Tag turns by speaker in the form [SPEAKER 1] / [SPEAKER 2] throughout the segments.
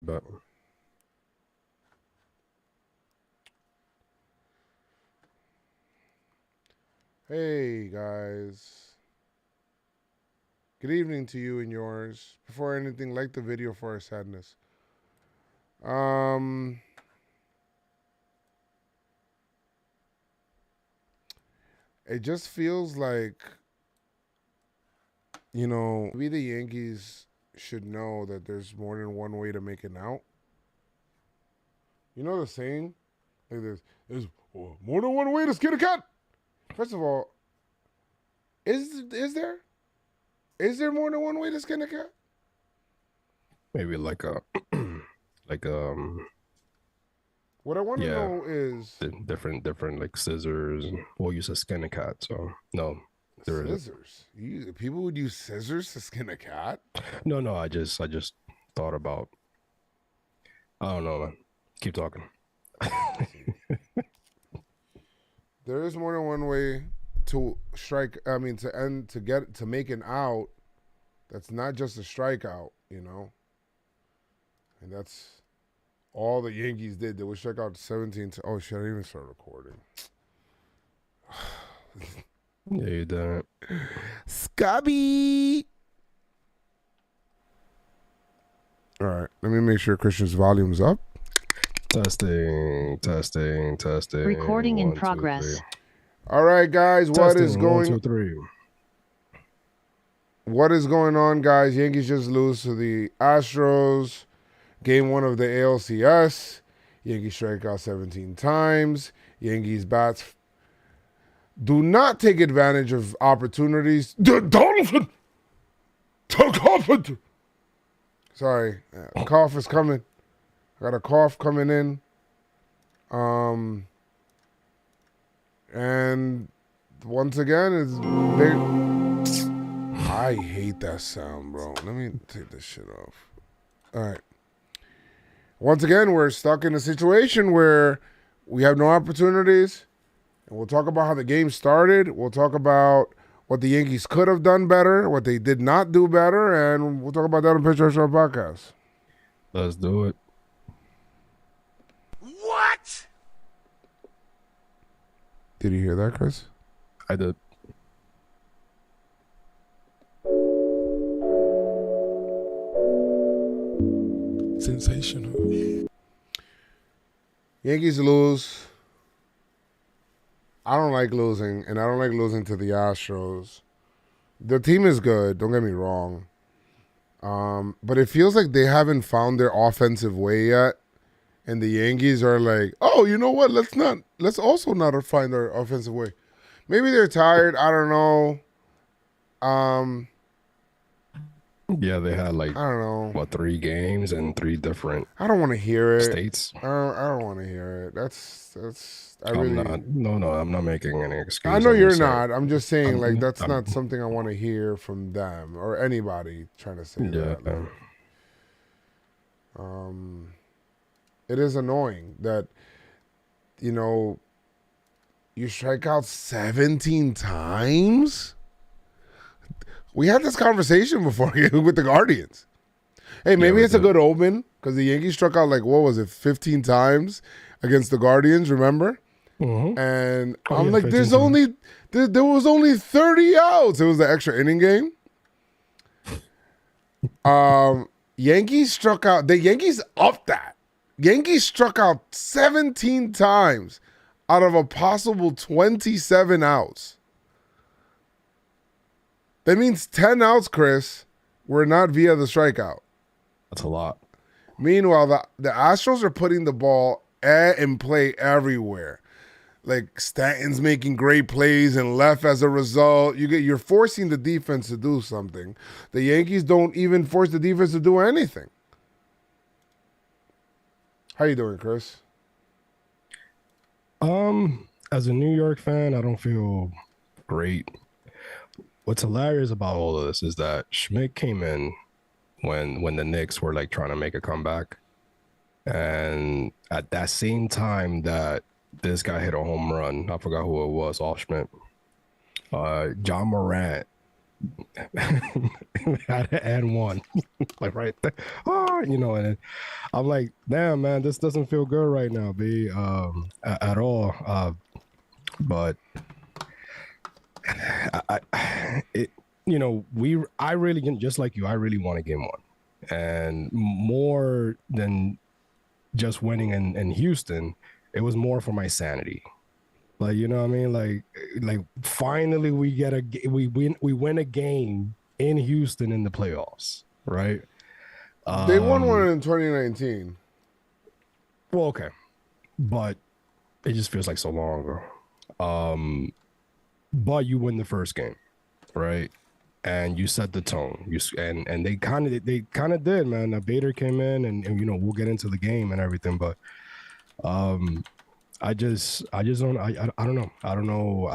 [SPEAKER 1] But
[SPEAKER 2] Hey guys, good evening to you and yours. Before anything, like the video for our sadness. It just feels like, maybe the Yankees should know that there's more than one way to make it out. You know the saying? Like there's more than one way to skin a cat. First of all, is there? Is there more than one way to skin a cat?
[SPEAKER 1] maybe like a like
[SPEAKER 2] What I want to know is
[SPEAKER 1] different like scissors. We'll use a skin a cat. So no, there is
[SPEAKER 2] scissors. People would use scissors to skin a cat.
[SPEAKER 1] no. I just thought about. I don't know, man. Keep talking.
[SPEAKER 2] There is more than one way to strike. I mean, to make an out. That's not just a strikeout, and that's all the Yankees did. They would strike out 17. Oh shit! I didn't even start recording.
[SPEAKER 1] Yeah, you did.
[SPEAKER 2] Scubby. All right, let me make sure Christian's volume's up.
[SPEAKER 1] Testing.
[SPEAKER 3] Recording
[SPEAKER 1] 1,
[SPEAKER 3] in
[SPEAKER 1] 2,
[SPEAKER 3] progress.
[SPEAKER 1] 3.
[SPEAKER 2] All right, guys, what is going?
[SPEAKER 1] 1, 2, 3.
[SPEAKER 2] What is going on, guys? Yankees just lose to the Astros. Game 1 of the ALCS. Yankees strike out 17 times. Yankees bats do not take advantage of opportunities. Donaldson! Sorry, cough is coming. I got a cough coming in. And once again, it's big. I hate that sound, bro. Let me take this shit off. All right. Once again, we're stuck in a situation where we have no opportunities. And we'll talk about how the game started. We'll talk about what the Yankees could have done better, what they did not do better, and we'll talk about that on PinstripeStrong podcast.
[SPEAKER 1] Let's do it.
[SPEAKER 2] What? Did you hear that, Chris?
[SPEAKER 1] I did.
[SPEAKER 2] Sensational. Yankees lose. I don't like losing, and I don't like losing to the Astros. The team is good, don't get me wrong. But it feels like they haven't found their offensive way yet. And the Yankees are like, oh, you know what? Let's also not find our offensive way. Maybe they're tired. I don't know.
[SPEAKER 1] Yeah, they had like,
[SPEAKER 2] I don't know.
[SPEAKER 1] 3 games and 3 different
[SPEAKER 2] I don't want to hear it.
[SPEAKER 1] states.
[SPEAKER 2] I don't want to hear it. That's.
[SPEAKER 1] I'm not making any excuses.
[SPEAKER 2] I know you're not. I'm just saying, that's not something I want to hear from them or anybody trying to say that. It is annoying that, you strike out 17 times. We had this conversation before with the Guardians. Hey, maybe it's a good omen because the Yankees struck out 15 times against the Guardians, remember?
[SPEAKER 1] Mm-hmm.
[SPEAKER 2] And I'm like, there was only 30 outs. It was the extra inning game. Yankees struck out. The Yankees upped that. Yankees struck out 17 times out of a possible 27 outs. That means 10 outs, Chris, were not via the strikeout.
[SPEAKER 1] That's a lot.
[SPEAKER 2] Meanwhile, the Astros are putting the ball in play everywhere. Like Stanton's making great plays and left as a result. You're forcing the defense to do something. The Yankees don't even force the defense to do anything. How you doing, Chris?
[SPEAKER 1] As a New York fan, I don't feel great. What's hilarious about all of this is that Schmidt came in when the Knicks were trying to make a comeback. And at that same time that this guy hit a home run, I forgot who it was, off Schmidt. John Morant and one, like right there. Oh, and I'm like, damn, man, this doesn't feel good right now, B, at all. But I really, just like you, I really want a game one, and more than just winning in Houston, it was more for my sanity. Like, you know what I mean? Like finally we win a game in Houston in the playoffs, right?
[SPEAKER 2] They won one in 2019.
[SPEAKER 1] Well, okay, but it just feels like so long ago. But you win the first game, right? And you set the tone. And they kind of did, man. Now Bader came in, and we'll get into the game and everything, but I just don't I don't know. I don't know.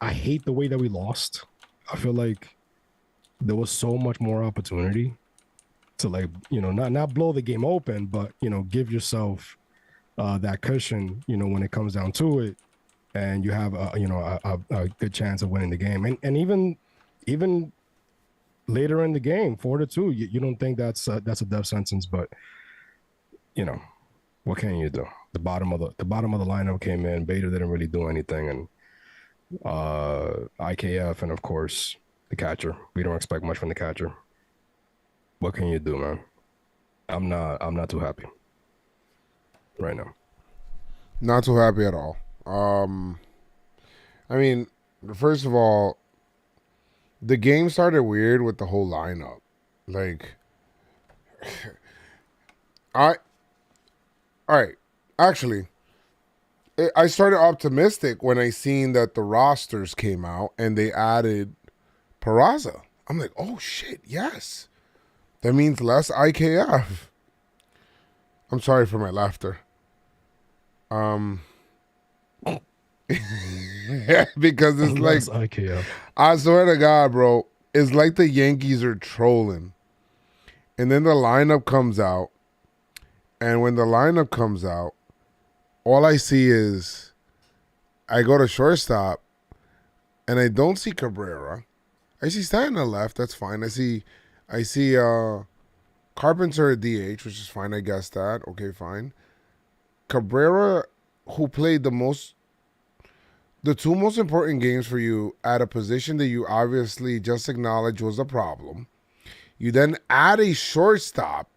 [SPEAKER 1] I hate the way that we lost. I feel like there was so much more opportunity to, like, not blow the game open, but give yourself that cushion, when it comes down to it, and you have a good chance of winning the game. And even later in the game, 4-2, you don't think that's a death sentence, but what can you do? The bottom of the lineup came in. Bader didn't really do anything, and IKF, and of course the catcher. We don't expect much from the catcher. What can you do, man? I'm not too happy right now.
[SPEAKER 2] Not too happy at all. I mean, first of all, the game started weird with the whole lineup. Like, all right. Actually, I started optimistic when I seen that the rosters came out and they added Peraza. I'm like, oh shit, yes. That means less IKF. I'm sorry for my laughter. Because it's
[SPEAKER 1] Less
[SPEAKER 2] like,
[SPEAKER 1] IKF.
[SPEAKER 2] I swear to God, bro, it's like the Yankees are trolling. And then the lineup comes out. And when the lineup comes out, all I see is, I go to shortstop and I don't see Cabrera. I see Stanton left. That's fine. I see Carpenter at DH, which is fine. I guess that. Okay, fine. Cabrera, who played the two most important games for you at a position that you obviously just acknowledged was a problem. You then add a shortstop,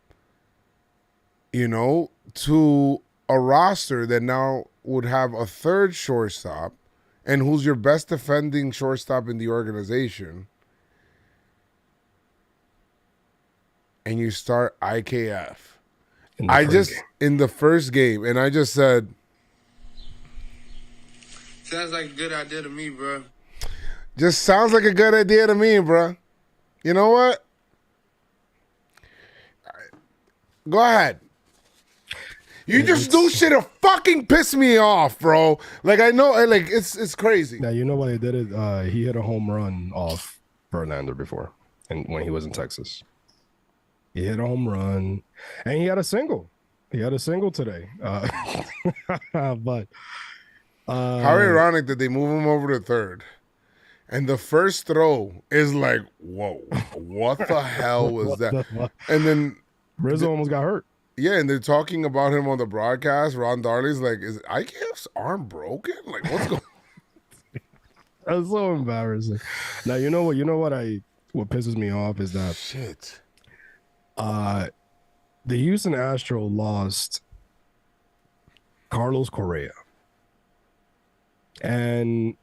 [SPEAKER 2] to a roster that now would have a third shortstop, and who's your best defending shortstop in the organization. And you start IKF. In the first game, and I just said,
[SPEAKER 4] sounds like a good idea to me, bro.
[SPEAKER 2] Just sounds like a good idea to me, bro. You know what? Go ahead. You just do shit to fucking piss me off, bro. Like, I know, like, it's crazy.
[SPEAKER 1] Now, you know why he did it? He hit a home run off Verlander before, and when he was in Texas. He hit a home run, and he had a single. He had a single today. But
[SPEAKER 2] how ironic that they move him over to third. And the first throw is like, whoa, what the hell was that? And then
[SPEAKER 1] Rizzo almost got hurt.
[SPEAKER 2] Yeah, and they're talking about him on the broadcast. Ron Darley's like, is IKF's arm broken? Like, what's going on?
[SPEAKER 1] That's so embarrassing. Now, you know what what pisses me off is that
[SPEAKER 2] shit.
[SPEAKER 1] The Houston Astros lost Carlos Correa. And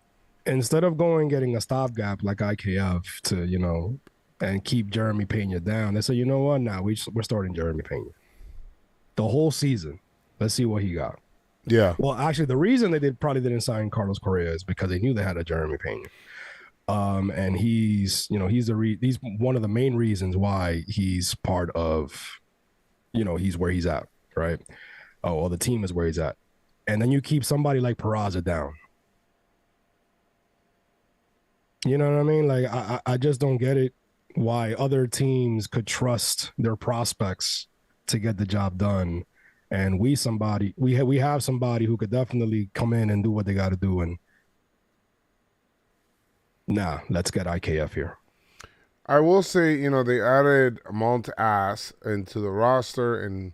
[SPEAKER 1] instead of getting a stopgap like IKF to, and keep Jeremy Pena down, they said, you know what? Nah, we're starting Jeremy Pena. The whole season. Let's see what he got.
[SPEAKER 2] Yeah.
[SPEAKER 1] Well, actually, the reason they probably didn't sign Carlos Correa is because they knew they had a Jeremy Pena. And he's one of the main reasons why he's part of, he's where he's at, right? Oh, well, the team is where he's at. And then you keep somebody like Peraza down. You know what I mean? Like, I just don't get it, why other teams could trust their prospects to get the job done, and we have somebody who could definitely come in and do what they got to do, and let's get IKF here.
[SPEAKER 2] I will say, they added Mount Ass into the roster, and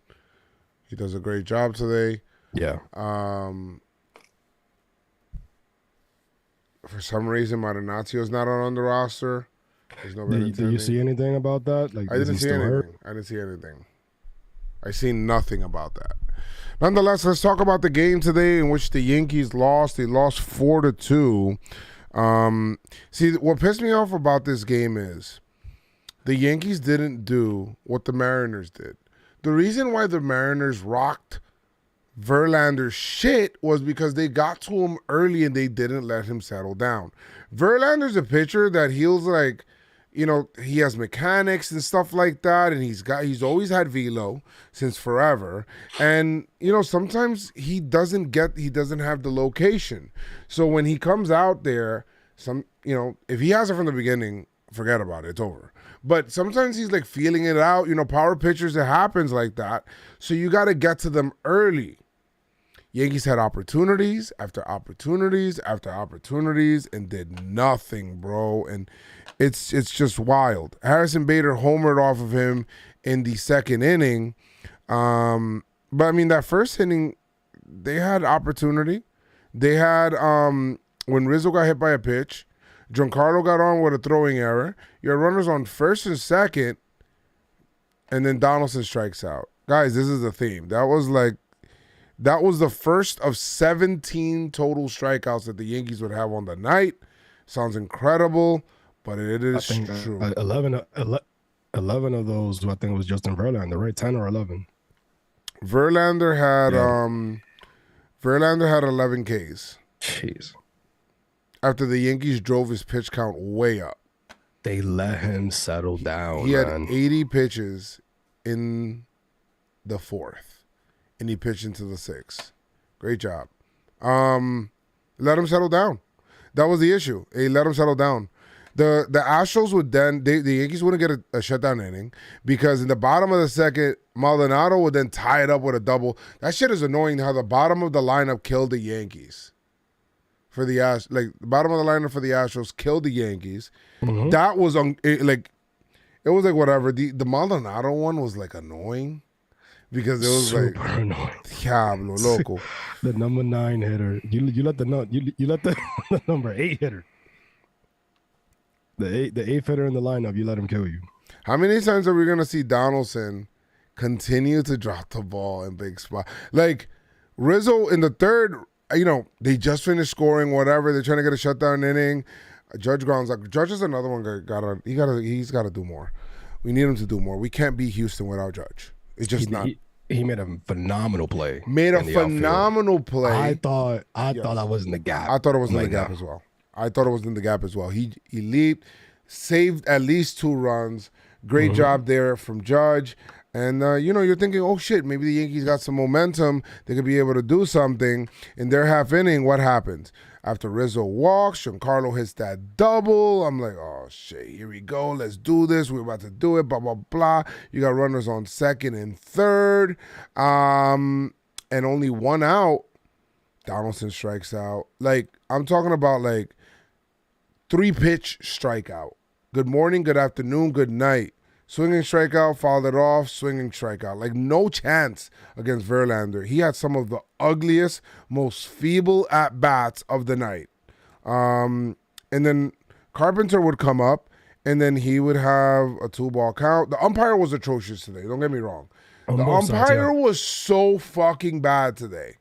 [SPEAKER 2] he does a great job today.
[SPEAKER 1] Yeah.
[SPEAKER 2] For some reason, Marinacio's not on the roster. There's no
[SPEAKER 1] Did you see anything about that? Like,
[SPEAKER 2] I
[SPEAKER 1] is
[SPEAKER 2] didn't
[SPEAKER 1] he
[SPEAKER 2] see
[SPEAKER 1] still hurt?
[SPEAKER 2] anything. I didn't see anything. I seen nothing about that. Nonetheless, let's talk about the game today in which the Yankees lost. They lost 4-2. See, what pissed me off about this game is the Yankees didn't do what the Mariners did. The reason why the Mariners rocked Verlander's shit was because they got to him early and they didn't let him settle down. Verlander's a pitcher that heals like, he has mechanics and stuff like that, and he's always had velo since forever. And sometimes he doesn't have the location. So when he comes out there, if he has it from the beginning, forget about it. It's over. But sometimes he's like feeling it out. Power pitchers, it happens like that. So you got to get to them early. Yankees had opportunities after opportunities after opportunities and did nothing, bro. And it's just wild. Harrison Bader homered off of him in the second inning. But I mean, that first inning, they had opportunity. They had when Rizzo got hit by a pitch, Giancarlo got on with a throwing error. You had runners on first and second, and then Donaldson strikes out. Guys, this is the theme. That was the first of 17 total strikeouts that the Yankees would have on the night. Sounds incredible, but it is true.
[SPEAKER 1] 11 of those, I think it was Justin Verlander, right? 10 or 11.
[SPEAKER 2] Verlander had 11 Ks.
[SPEAKER 1] Jeez.
[SPEAKER 2] After the Yankees drove his pitch count way up.
[SPEAKER 1] They let him settle down.
[SPEAKER 2] He had 80 pitches in the fourth, and he pitched into the sixth. Great job. Let him settle down. That was the issue. He let him settle down. The Astros would then, the Yankees wouldn't get a shutdown inning because in the bottom of the second, Maldonado would then tie it up with a double. That shit is annoying how the bottom of the lineup killed the Yankees. For the the bottom of the lineup for the Astros killed the Yankees. Mm-hmm. That was it was like whatever. The Maldonado one was like annoying because it was
[SPEAKER 1] super annoying.
[SPEAKER 2] Diablo loco.
[SPEAKER 1] The number 9 hitter. You let the number 8 hitter. The 8th hitter in the lineup, you let him kill you.
[SPEAKER 2] How many times are we gonna see Donaldson continue to drop the ball in big spot? Like Rizzo in the third. They just finished scoring, whatever. They're trying to get a shutdown inning. Judge is another one. He's got to do more. We need him to do more. We can't beat Houston without Judge. It's just not.
[SPEAKER 1] He made a phenomenal play.
[SPEAKER 2] Play.
[SPEAKER 1] I thought that was in the gap.
[SPEAKER 2] I thought it was in the gap as well. I thought it was in the gap as well. He leaped, saved at least 2 runs. Great job there from Judge. And, you're thinking, oh, shit, maybe the Yankees got some momentum. They could be able to do something. In their half inning, what happens? After Rizzo walks, Giancarlo hits that double. I'm like, oh, shit, here we go. Let's do this. We're about to do it, blah, blah, blah. You got runners on second and third. And only 1 out. Donaldson strikes out. I'm talking about, 3-pitch strikeout. Good morning, good afternoon, good night. Swinging strikeout, fouled it off, swinging strikeout. No chance against Verlander. He had some of the ugliest, most feeble at-bats of the night. And then Carpenter would come up, and then he would have a 2-ball count. The umpire was atrocious today, don't get me wrong. The umpire was so fucking bad today.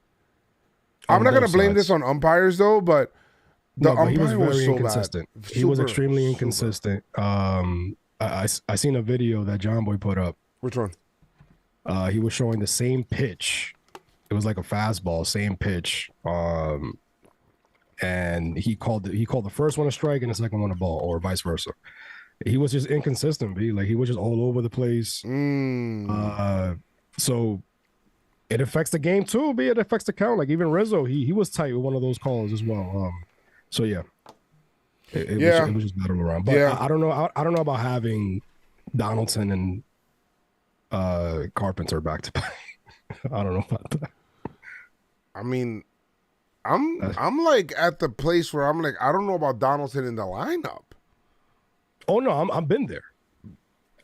[SPEAKER 2] I'm not going to blame this on umpires, though, but the umpire was so
[SPEAKER 1] inconsistent.
[SPEAKER 2] Bad.
[SPEAKER 1] He was extremely inconsistent. I seen a video that Jomboy put up.
[SPEAKER 2] Which one?
[SPEAKER 1] He was showing the same pitch. It was like a fastball, same pitch. And he called the first one a strike and the second one a ball, or vice versa. He was just inconsistent, B. He was just all over the place. So it affects the game too, B. It affects the count. Even Rizzo, he was tight with one of those calls as well. So yeah. It was just battle around. But I don't know. I don't know about having Donaldson and Carpenter back to back. I don't know about that.
[SPEAKER 2] I mean, I'm at the place where I'm I don't know about Donaldson in the lineup.
[SPEAKER 1] Oh no, I've been there.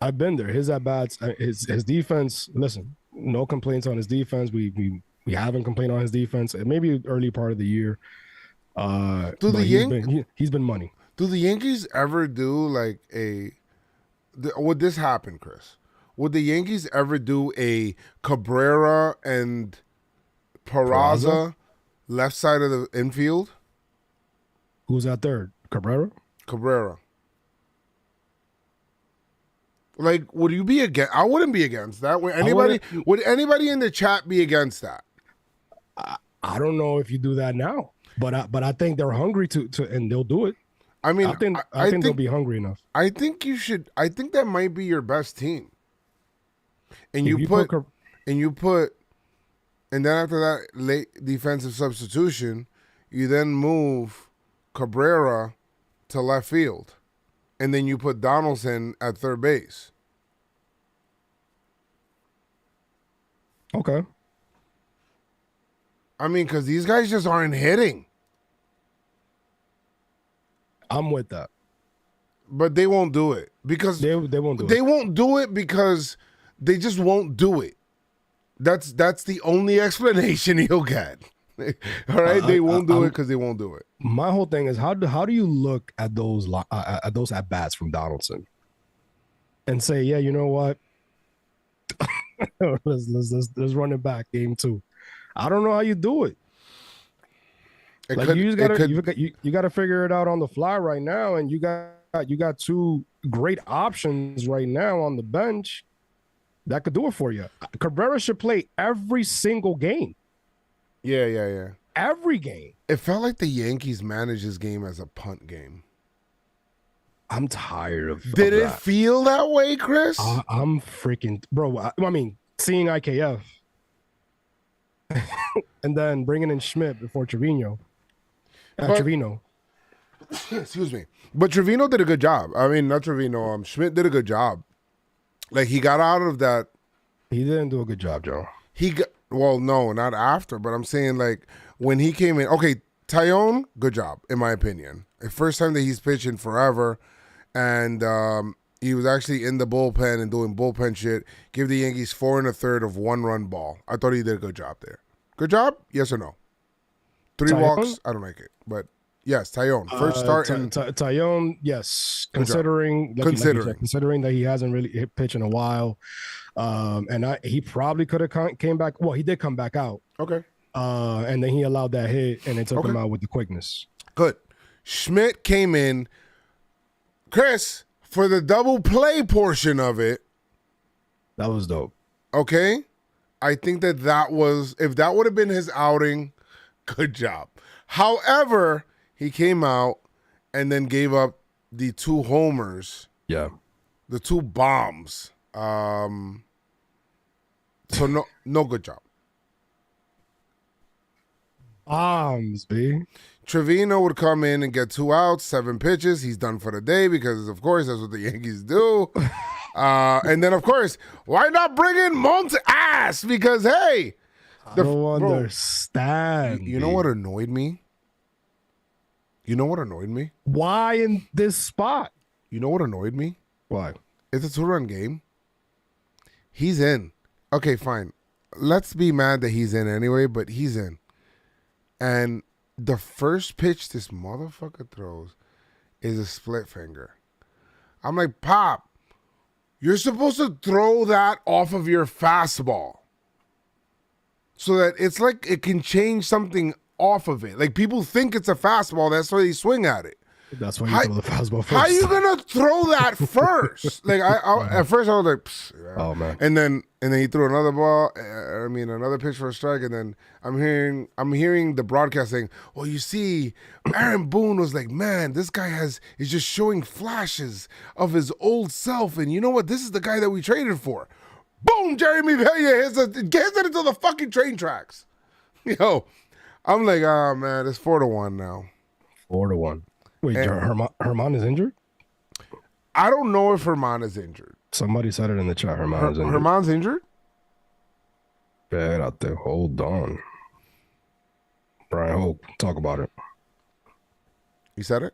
[SPEAKER 1] I've been there. His at bats, his defense. Listen, no complaints on his defense. We haven't complained on his defense. Maybe early part of the year. But he's been money.
[SPEAKER 2] Do the Yankees ever do like would this happen, Chris? Would the Yankees ever do a Cabrera and Peraza left side of the infield?
[SPEAKER 1] Who's at third? Cabrera?
[SPEAKER 2] Cabrera. Like, would you be against? I wouldn't be against that. Would anybody in the chat be against that?
[SPEAKER 1] I don't know if you do that now, but I think they're hungry to and they'll do it.
[SPEAKER 2] I mean,
[SPEAKER 1] I think they'll be hungry enough.
[SPEAKER 2] I think you should. I think that might be your best team. And and then after that late defensive substitution, you then move Cabrera to left field, and then you put Donaldson at third base.
[SPEAKER 1] Okay.
[SPEAKER 2] I mean, because these guys just aren't hitting.
[SPEAKER 1] I'm with that.
[SPEAKER 2] But they won't do it because
[SPEAKER 1] they won't do it.
[SPEAKER 2] They won't do it because they just won't do it. That's the only explanation you'll get. All right, they won't do it because they won't do it.
[SPEAKER 1] My whole thing is how do you look at those at bats from Donaldson and say, yeah, you know what, let's run it back game 2. I don't know how you do it. You gotta figure it out on the fly right now, and you got 2 great options right now on the bench that could do it for you. Cabrera should play every single game.
[SPEAKER 2] Yeah.
[SPEAKER 1] Every game.
[SPEAKER 2] It felt like the Yankees managed this game as a punt game.
[SPEAKER 1] I'm tired of
[SPEAKER 2] Did it feel that way, Chris?
[SPEAKER 1] I'm freaking bro. I mean, seeing IKF and then bringing in Schmidt before Trevino. Trevino.
[SPEAKER 2] Excuse me. But Trevino did a good job. I mean, not Trevino. Schmidt did a good job. Like, he got out of that.
[SPEAKER 1] He didn't do a good job, Joe.
[SPEAKER 2] Well, no, not after. But I'm saying, like, when he came in. Okay, Tyone, good job, in my opinion. The first time that he's pitched in forever. And he was actually in the bullpen and doing bullpen shit. Give the Yankees 4 1/3 of 1-run ball. I thought he did a good job there. Good job? Yes or no? 3 walks? I don't like it. But yes, Tyone. First start in
[SPEAKER 1] Tyone, yes. Considering that he hasn't really hit pitch in a while. And he probably could have came back. Well, he did come back out.
[SPEAKER 2] Okay.
[SPEAKER 1] And then he allowed that hit and it took him out with the quickness.
[SPEAKER 2] Good. Schmidt came in. Chris, for the double play portion of it.
[SPEAKER 1] That was dope.
[SPEAKER 2] Okay. I think that was, if that would have been his outing, good job. However, he came out and then gave up the 2 homers.
[SPEAKER 1] Yeah.
[SPEAKER 2] The 2 bombs. So no good job.
[SPEAKER 1] Bombs, B.
[SPEAKER 2] Trevino would come in and get 2 outs, 7 pitches. He's done for the day because, of course, that's what the Yankees do. And then, of course, why not bring in Monte Ass? Because, hey.
[SPEAKER 1] I don't understand.
[SPEAKER 2] You know what annoyed me?
[SPEAKER 1] Why in this spot?
[SPEAKER 2] You know what annoyed me?
[SPEAKER 1] Why?
[SPEAKER 2] It's a 2-run game. He's in. Okay, fine. Let's be mad that he's in anyway, but he's in. And the first pitch this motherfucker throws is a split finger. I'm like, Pop, you're supposed to throw that off of your fastball so that it's like it can change something off of it. Like, people think it's a fastball. That's why they swing at it.
[SPEAKER 1] That's why you throw the fastball first.
[SPEAKER 2] How are you gonna throw that first? Like, at first I was like, psst.
[SPEAKER 1] Oh man.
[SPEAKER 2] And then he threw another ball. Another pitch for a strike. And then I'm hearing the broadcast saying, "Well, you see, Aaron Boone was like, man, this guy is just showing flashes of his old self. And you know what? This is the guy that we traded for." Boom! Jeremy Media hits it into the fucking train tracks. Yo, I'm like, oh man, it's 4-1 now.
[SPEAKER 1] 4-1. Wait, Herman is injured?
[SPEAKER 2] I don't know if Herman is injured.
[SPEAKER 1] Somebody said it in the chat. Herman's injured.
[SPEAKER 2] Herman's injured?
[SPEAKER 1] Bad out there. Hold on. Brian Hope, talk about it.
[SPEAKER 2] You said it?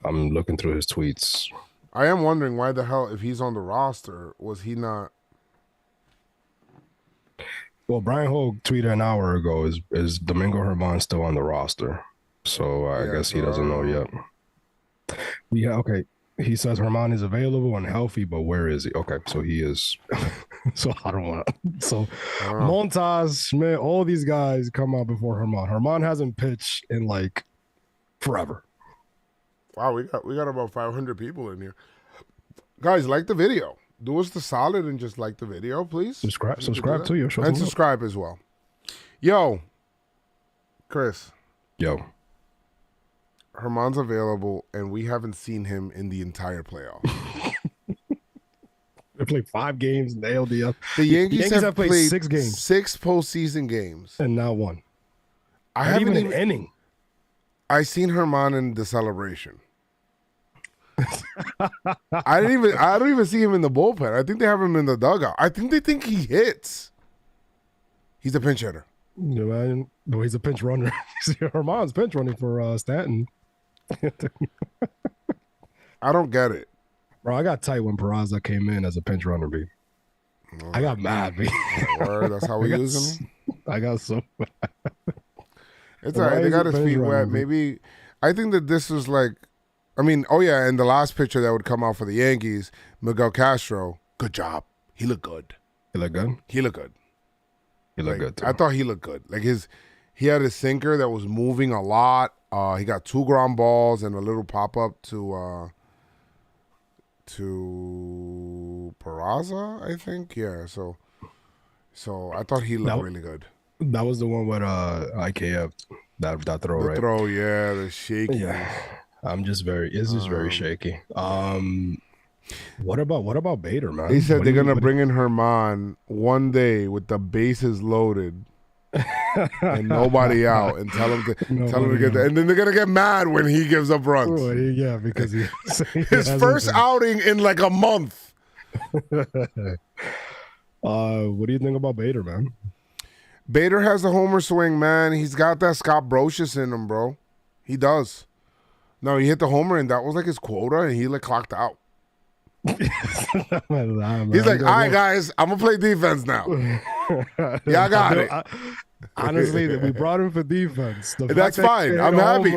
[SPEAKER 1] I'm looking through his tweets.
[SPEAKER 2] I am wondering why the hell, if he's on the roster, was he not?
[SPEAKER 1] Well, Brian Hogue tweeted an hour ago, is Domingo Germán still on the roster? So I guess he doesn't know yet. Yeah, okay. He says Germán is available and healthy, but where is he? Okay, so he is. So I don't want to. So Montas, Schmidt, all these guys come out before Germán. Germán hasn't pitched in like forever.
[SPEAKER 2] Wow, we got about 500 people in here. Guys, like the video. Do us the solid and just like the video, please.
[SPEAKER 1] Subscribe to you.
[SPEAKER 2] And subscribe as well. Yo, Chris.
[SPEAKER 1] Yo.
[SPEAKER 2] Germán's available, and we haven't seen him in the entire playoff.
[SPEAKER 1] They played 5 games in the ALDS.
[SPEAKER 2] The Yankees have played
[SPEAKER 1] 6 games.
[SPEAKER 2] 6 postseason games.
[SPEAKER 1] And not one.
[SPEAKER 2] I haven't
[SPEAKER 1] even an inning.
[SPEAKER 2] I seen Germán in the celebration. I don't even see him in the bullpen. I think they have him in the dugout. I think they think he hits. He's a pinch hitter.
[SPEAKER 1] No, he's a pinch runner. Germán's pinch running for Stanton.
[SPEAKER 2] I don't get it.
[SPEAKER 1] Bro, I got tight when Peraza came in as a pinch runner, B. I got mad, B.
[SPEAKER 2] Word, that's how we use him?
[SPEAKER 1] I got so mad.
[SPEAKER 2] It's all right. They got his feet wet. Maybe, I think that this was like, I mean, oh yeah, and the last pitcher that would come out for the Yankees, Miguel Castro, good job. He looked good.
[SPEAKER 1] He looked good?
[SPEAKER 2] He looked good.
[SPEAKER 1] He looked good, too.
[SPEAKER 2] I thought he looked good. Like he had his sinker that was moving a lot. He got 2 ground balls and a little pop-up to Peraza, I think. Yeah, so I thought he looked really good.
[SPEAKER 1] That was the one with IKF, that throw, right?
[SPEAKER 2] The throw, yeah, the shaky.
[SPEAKER 1] Yeah, it's just very shaky. What about Bader, man?
[SPEAKER 2] They said they're gonna bring in Germán one day with the bases loaded and nobody out, and tell him to get that, and then they're gonna get mad when he gives up runs.
[SPEAKER 1] Oh, yeah, because he
[SPEAKER 2] his first outing in like a month.
[SPEAKER 1] What do you think about Bader, man?
[SPEAKER 2] Bader has the homer swing, man. He's got that Scott Brocious in him, bro. He does. No, he hit the homer, and that was like his quota, and he like clocked out. He's like, all right, guys, I'm gonna play defense now. Yeah, I got it.
[SPEAKER 1] Honestly, we brought him for defense.
[SPEAKER 2] That's fine. I'm happy.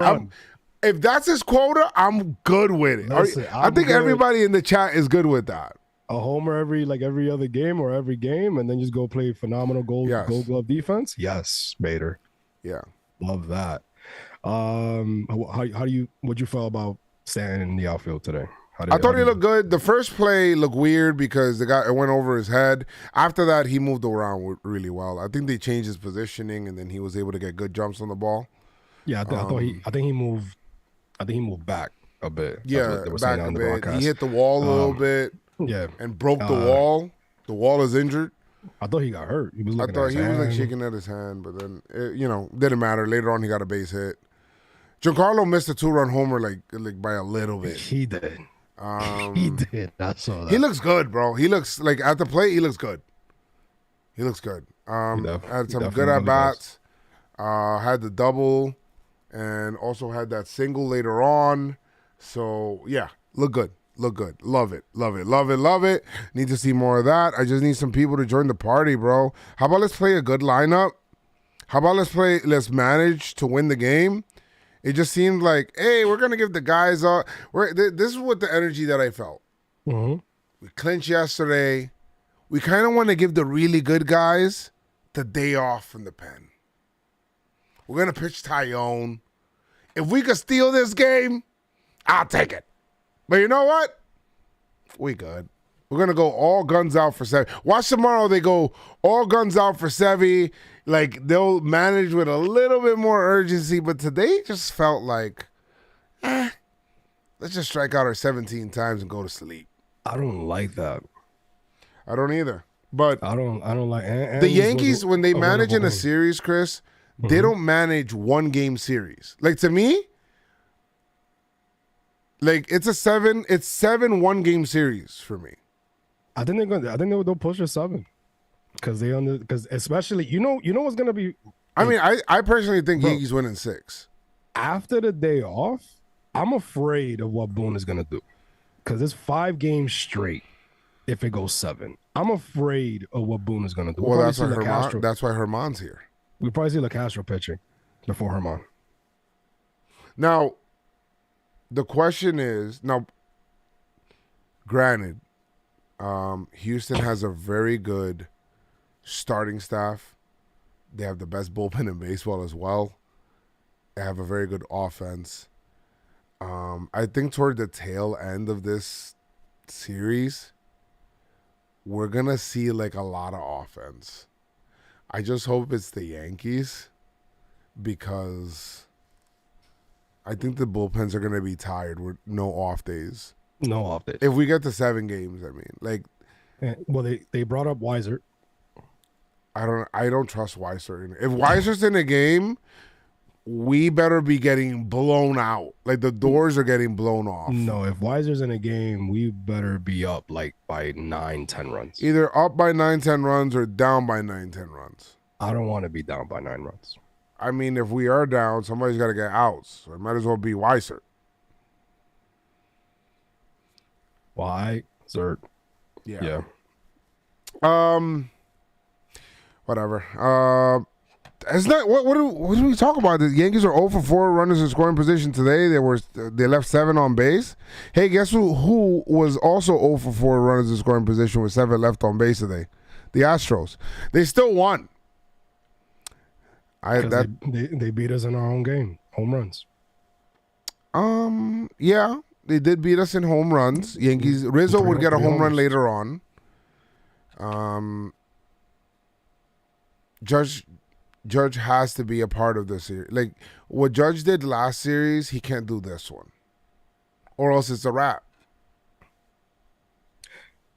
[SPEAKER 2] If that's his quota, I'm good with it.
[SPEAKER 1] Listen,
[SPEAKER 2] I think everybody in the chat is good with that.
[SPEAKER 1] A homer every other game or every game, and then just go play phenomenal gold glove defense. Yes, Bader.
[SPEAKER 2] Yeah,
[SPEAKER 1] love that. What'd you feel about Stanton in the outfield today?
[SPEAKER 2] I thought he looked good. The first play looked weird because it went over his head. After that, he moved around really well. I think they changed his positioning, and then he was able to get good jumps on the ball.
[SPEAKER 1] Yeah, I think he moved back a bit.
[SPEAKER 2] Yeah, back a bit. He hit the wall a little bit.
[SPEAKER 1] Yeah,
[SPEAKER 2] and broke the wall. The wall is injured.
[SPEAKER 1] I thought he got hurt. He was
[SPEAKER 2] was like shaking at his hand, but then didn't matter. Later on, he got a base hit. Giancarlo missed a 2-run homer like by a little bit.
[SPEAKER 1] He did. He did. I saw that.
[SPEAKER 2] He looks good, bro. He looks like at the plate. He looks good. He looks good. Had some good at bats. Had the double, and also had that single later on. So yeah, look good. Look good. Love it. Love it. Love it. Love it. Need to see more of that. I just need some people to join the party, bro. How about let's play a good lineup? How about let's manage to win the game? It just seemed like, hey, we're going to give the guys this is what the energy that I felt.
[SPEAKER 1] Mm-hmm.
[SPEAKER 2] We clinched yesterday. We kind of want to give the really good guys the day off from the pen. We're going to pitch Tyone. If we could steal this game, I'll take it. But you know what? We good. We're going to go all guns out for Sevy. Watch tomorrow they go all guns out for Sevy. Like, they'll manage with a little bit more urgency. But today just felt like, let's just strike out our 17 times and go to sleep.
[SPEAKER 1] I don't like that.
[SPEAKER 2] I don't either. But
[SPEAKER 1] I don't like
[SPEAKER 2] the Yankees, when they manage in a series, Chris, they don't manage 1-game series. Like, to me, like it's 7 1-game series for me.
[SPEAKER 1] I think they'll push a 7 because especially you know what's gonna be.
[SPEAKER 2] I mean, I personally think Yankees win in 6
[SPEAKER 1] after the day off. I'm afraid of what Boone is gonna do because it's 5 games straight if it goes 7. I'm afraid of what Boone is going to do.
[SPEAKER 2] Well, that's why Herman's here.
[SPEAKER 1] We'll probably see LeCastro pitching before Herman.
[SPEAKER 2] Now, the question is, granted, Houston has a very good starting staff. They have the best bullpen in baseball as well. They have a very good offense. I think toward the tail end of this series, we're going to see like a lot of offense. I just hope it's the Yankees because I think the bullpens are going to be tired with no off days.
[SPEAKER 1] No off days.
[SPEAKER 2] If we get to 7 games, I mean, like,
[SPEAKER 1] well, they brought up Weiser.
[SPEAKER 2] I don't trust Weiser. If Weiser's in a game, we better be getting blown out. Like the doors are getting blown off.
[SPEAKER 1] No, if Weiser's in a game, we better be up like by 9-10 runs.
[SPEAKER 2] Either up by 9-10 runs or down by 9-10 runs.
[SPEAKER 1] I don't want to be down by 9 runs.
[SPEAKER 2] I mean, if we are down, somebody's got to get outs. So it might as well be Weiser.
[SPEAKER 1] Why? Zert. Yeah.
[SPEAKER 2] Whatever. It's not. What do we talk about? The Yankees are 0 for 4 runners in scoring position today. They left 7 on base. Hey, guess who was also 0 for 4 runners in scoring position with 7 left on base today? The Astros. They still won.
[SPEAKER 1] They beat us in our own game. Home runs.
[SPEAKER 2] Yeah, they did beat us in home runs. Yankees. Rizzo would get a home run later on. Judge has to be a part of this series. Like what Judge did last series, he can't do this one, or else it's a wrap.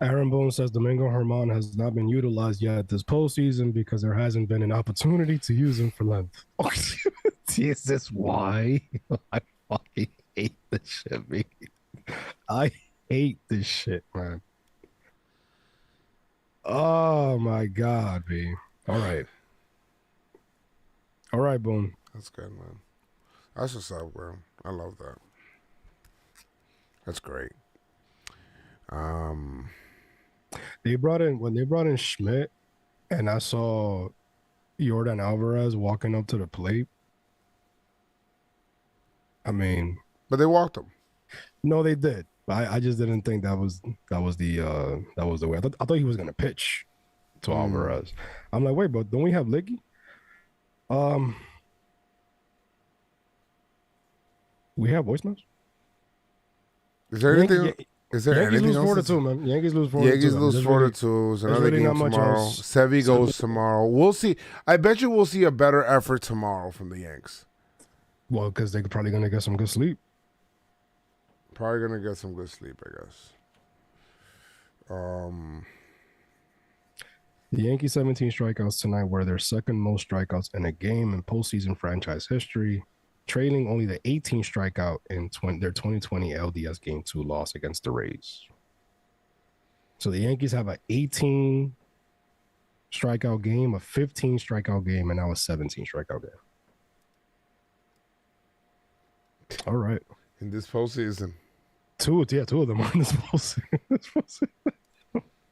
[SPEAKER 1] Aaron Boone says Domingo Herman has not been utilized yet this postseason because there hasn't been an opportunity to use him for length. Is this why? I fucking hate this shit, man. I hate this shit, man. Oh my God, B. All right, Boone.
[SPEAKER 2] That's good, man. That's what's up, bro. I love that. That's great.
[SPEAKER 1] When they brought in Schmidt, and I saw Jordan Alvarez walking up to the plate. I mean,
[SPEAKER 2] but they walked him.
[SPEAKER 1] No, they did. I just didn't think that was the way. I thought he was gonna pitch to Alvarez. I'm like, wait, but don't we have Liggy? We have voicemails.
[SPEAKER 2] Is there anything? Is there
[SPEAKER 1] Yankees
[SPEAKER 2] anything
[SPEAKER 1] lose
[SPEAKER 2] else?
[SPEAKER 1] 4-2, man. Yankees lose 4-2.
[SPEAKER 2] Yankees lose 4-2. Another
[SPEAKER 1] really
[SPEAKER 2] game tomorrow. Sevy goes tomorrow. We'll see. I bet you we'll see a better effort tomorrow from the Yanks.
[SPEAKER 1] Well, because they're probably gonna get some good sleep.
[SPEAKER 2] Probably gonna get some good sleep, I guess.
[SPEAKER 1] The Yankees' 17 strikeouts tonight were their second most strikeouts in a game in postseason franchise history, trailing only the 18 strikeout in their 2020 LDS Game 2 loss against the Rays. So the Yankees have an 18 strikeout game, a 15 strikeout game, and now a 17 strikeout game. All right.
[SPEAKER 2] In this postseason.
[SPEAKER 1] Two of them are in this postseason.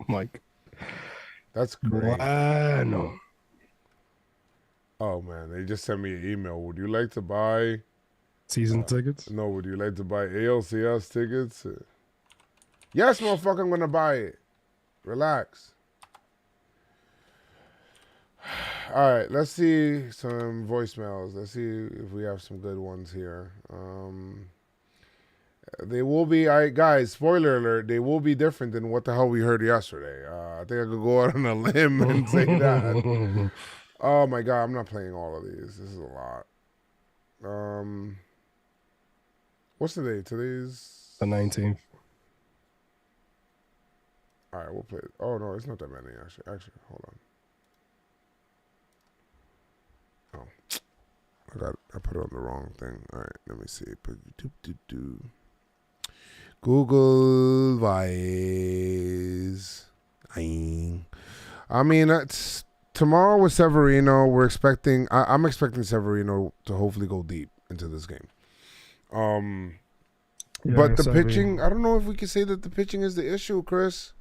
[SPEAKER 1] Mike.
[SPEAKER 2] That's great.
[SPEAKER 1] Bueno.
[SPEAKER 2] Oh, man. They just sent me an email. Would you like to buy
[SPEAKER 1] season tickets?
[SPEAKER 2] No, would you like to buy ALCS tickets? Yes, motherfucker, I'm going to buy it. Relax. All right, let's see some voicemails. Let's see if we have some good ones here. They will be, guys, spoiler alert, they will be different than what the hell we heard yesterday. I think I could go out on a limb and say that. Oh, my God, I'm not playing all of these. This is a lot. What's today? Today's
[SPEAKER 1] the 19th.
[SPEAKER 2] All right, we'll play it. Oh, no, it's not that many, actually. Hold on. Oh, I put it on the wrong thing. All right, let me see. Google Vice. I mean, that's tomorrow with Severino. We're expecting. I'm expecting Severino to hopefully go deep into this game. But
[SPEAKER 1] Yeah,
[SPEAKER 2] the
[SPEAKER 1] sadly.
[SPEAKER 2] pitching, I don't know if we can say that the pitching is the issue, Chris.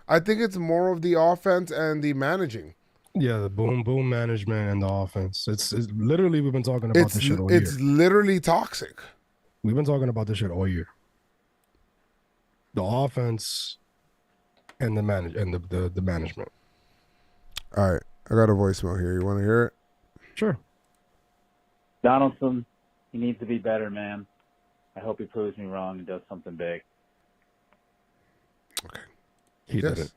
[SPEAKER 2] I think it's more of the offense and the managing.
[SPEAKER 1] Yeah, the boom management and the offense. It's literally we've been talking about this shit all year.
[SPEAKER 2] It's literally toxic.
[SPEAKER 1] We've been talking about this shit all year. The offense and the the management.
[SPEAKER 2] All right, I got a voicemail here. You want to hear it?
[SPEAKER 1] Sure.
[SPEAKER 5] Donaldson, he needs to be better, man. I hope he proves me wrong and does something big.
[SPEAKER 2] Okay.
[SPEAKER 1] He didn't.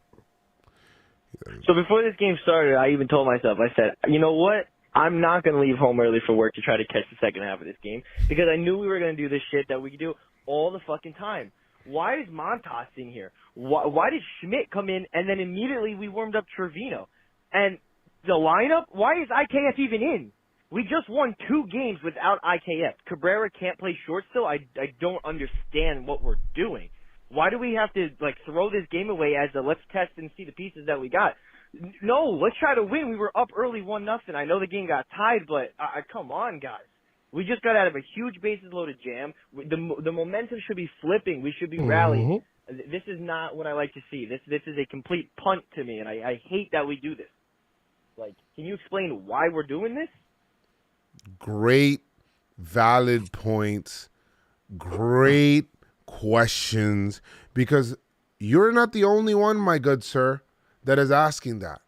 [SPEAKER 3] So before this game started, I even told myself, I said, you know what? I'm not going to leave home early for work to try to catch the second half of this game because I knew we were going to do this shit that we could do all the fucking time. Why is Montas in here? Why did Schmidt come in and then immediately we warmed up Trevino? And the lineup, why is IKF even in? We just won 2 games without IKF. Cabrera can't play short still. I don't understand what we're doing. Why do we have to throw this game away as a let's test and see the pieces that we got? No, let's try to win. We were up early 1-0. I know the game got tied, but come on, guys. We just got out of a huge bases loaded jam. The momentum should be flipping. We should be rallying. Mm-hmm. This is not what I like to see. This is a complete punt to me, and I hate that we do this. Can you explain why we're doing this?
[SPEAKER 2] Great, valid points. Great questions, because you're not the only one, my good sir, that is asking that.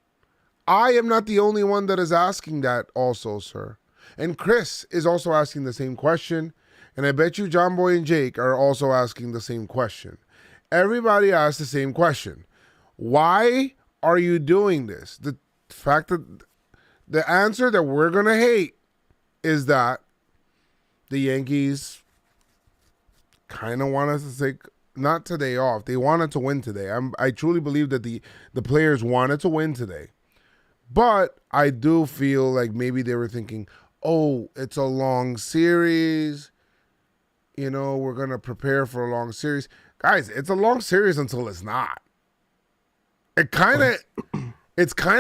[SPEAKER 2] I am not the only one that is asking that also, sir. And Chris is also asking the same question, and I bet you Jomboy and Jake are also asking the same question. Everybody asks the same question. Why are you doing this? The fact that the answer that we're going to hate is that the Yankees kind of want us to take not today off. They wanted to win today. I truly believe that the players wanted to win today. But I do feel like maybe they were thinking, oh, it's a long series. You know, we're going to prepare for a long series. Guys, it's a long series until it's not. It's kind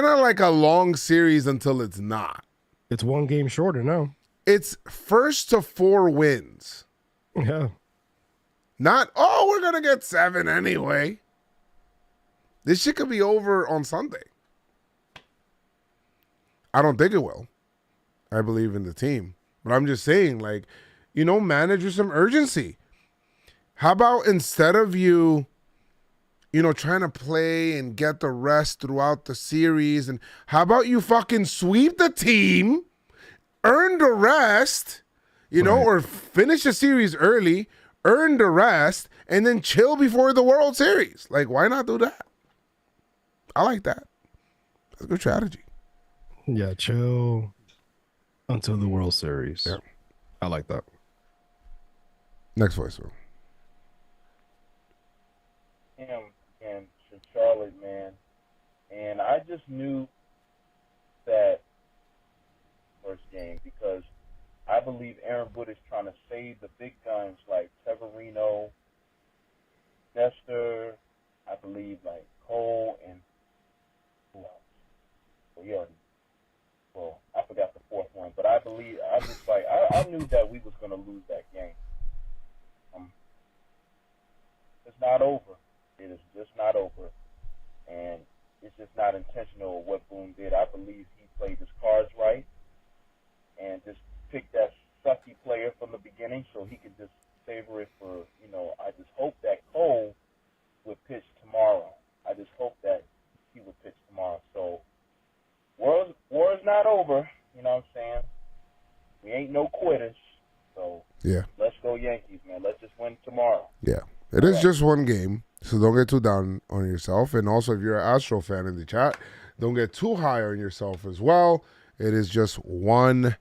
[SPEAKER 2] of like a long series until it's not.
[SPEAKER 1] It's 1 game shorter now.
[SPEAKER 2] It's first to 4 wins.
[SPEAKER 1] Yeah.
[SPEAKER 2] Not, oh, we're going to get 7 anyway. This shit could be over on Sunday. I don't think it will. I believe in the team. But I'm just saying, manage with some urgency. How about instead of you trying to play and get the rest throughout the series, and how about you fucking sweep the team, earn the rest, right, or finish the series early, earn the rest, and then chill before the World Series? Why not do that? I like that. That's a good strategy.
[SPEAKER 1] Yeah, chill until the World Series.
[SPEAKER 2] Yeah.
[SPEAKER 1] I like that.
[SPEAKER 2] Next voicemail.
[SPEAKER 5] And Charlotte, man. And I just knew that first game because I believe Aaron Wood is trying to save the big guns like Severino, Nestor, I believe Cole, and who else? I forgot the 4th one, but I believe I knew that we was gonna lose that game. It's not over. It is just not over, and it's just not intentional what Boone did. I believe he played his cards right, and just picked that sucky player from the beginning so he could just savor it for. I just hope that Cole would pitch tomorrow. I just hope that he would pitch tomorrow. So. War is not over, you know what I'm saying? We ain't no quitters, so
[SPEAKER 2] yeah,
[SPEAKER 5] let's go Yankees, man. Let's just win tomorrow.
[SPEAKER 2] Yeah, it is just 1 game, so don't get too down on yourself. And also, if you're an Astro fan in the chat, don't get too high on yourself as well. It is just 1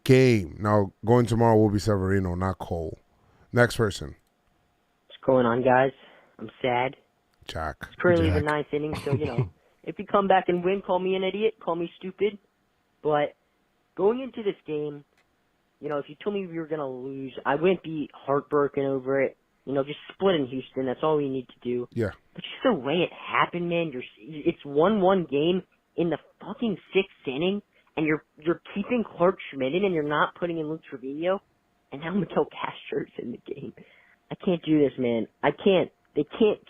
[SPEAKER 2] game. Now, going tomorrow will be Severino, not Cole. Next person.
[SPEAKER 6] What's going on, guys? I'm sad.
[SPEAKER 2] Jack.
[SPEAKER 6] It's currently the 9th inning, so, if you come back and win, call me an idiot, call me stupid. But going into this game, if you told me we were going to lose, I wouldn't be heartbroken over it. Just split in Houston. That's all we need to do.
[SPEAKER 2] Yeah.
[SPEAKER 6] But just the way it happened, man, it's 1-1 game in the fucking 6th inning, and you're keeping Clark Schmidt in, and you're not putting in Luke Trevino, and now Miguel Castro's in the game. I can't do this, man. I can't. They can't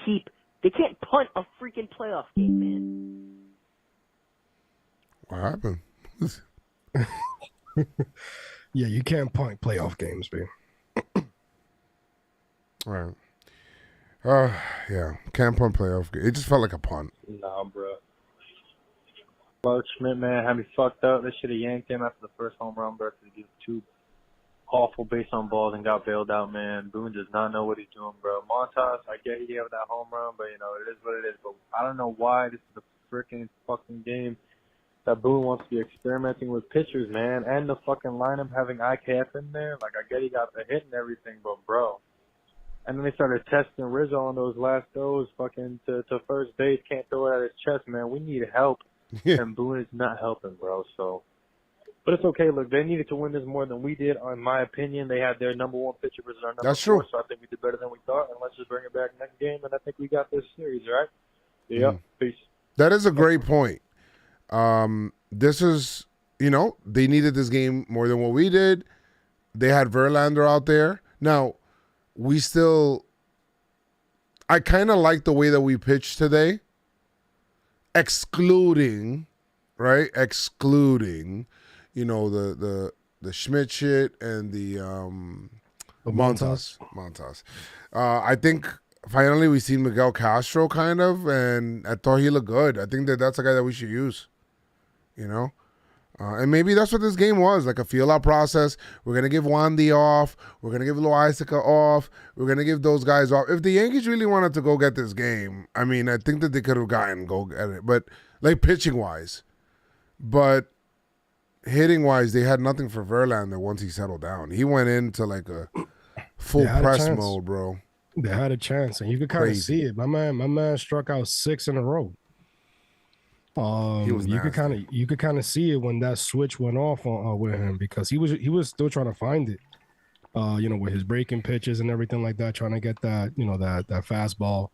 [SPEAKER 6] punt a freaking playoff game, man.
[SPEAKER 2] What happened?
[SPEAKER 1] Yeah, you can't punt playoff games, man.
[SPEAKER 2] All right. Yeah, can't punt playoff game. It just felt like a punt.
[SPEAKER 7] Nah, bro. Mark Schmidt, man, had me fucked up. They should have yanked him after the first home run, bro. He gave 2 awful base on balls and got bailed out, man. Boone does not know what he's doing, bro. Montas, I get he gave that home run, but, you know, it is what it is. But I don't know why this is a freaking fucking game that Boone wants to be experimenting with pitchers, man. And the fucking lineup having IKF in there. Like, I get he got the hit and everything, but, bro. And then they started testing Rizzo on those last throws, fucking to first base. Can't throw it at his chest, man. We need help.
[SPEAKER 2] Yeah.
[SPEAKER 7] And Boone is not helping, bro. So, but it's okay. Look, they needed to win this more than we did. In my opinion, they had their number 1 pitcher versus our number
[SPEAKER 2] That's
[SPEAKER 7] 4.
[SPEAKER 2] true.
[SPEAKER 7] So I think we did better than we thought. And let's just bring it back next game. And I think we got this series, all right? Yeah. Peace.
[SPEAKER 2] That is a great point. This is, you know, they needed this game more than what we did. They had Verlander out there. Now, I kind of like the way that we pitched today, excluding, you know, the Schmidt shit and the Montas. I think finally we seen Miguel Castro kind of, and I thought he looked good. I think that's a guy that we should use, you know. And maybe that's what this game was, like a feel-out process. We're going to give Wandy off. We're going to give Loaizica off. We're going to give those guys off. If the Yankees really wanted to go get this go get it. But, like, pitching-wise. But hitting-wise, they had nothing for Verlander once he settled down. He went into, like, a full press mode, bro.
[SPEAKER 1] They had a chance, and you could kind of see it. My man struck out 6 in a row. You could kind of see it when that switch went off with him, because he was still trying to find it, you know, with his breaking pitches and everything like that, trying to get that, you know, that fastball.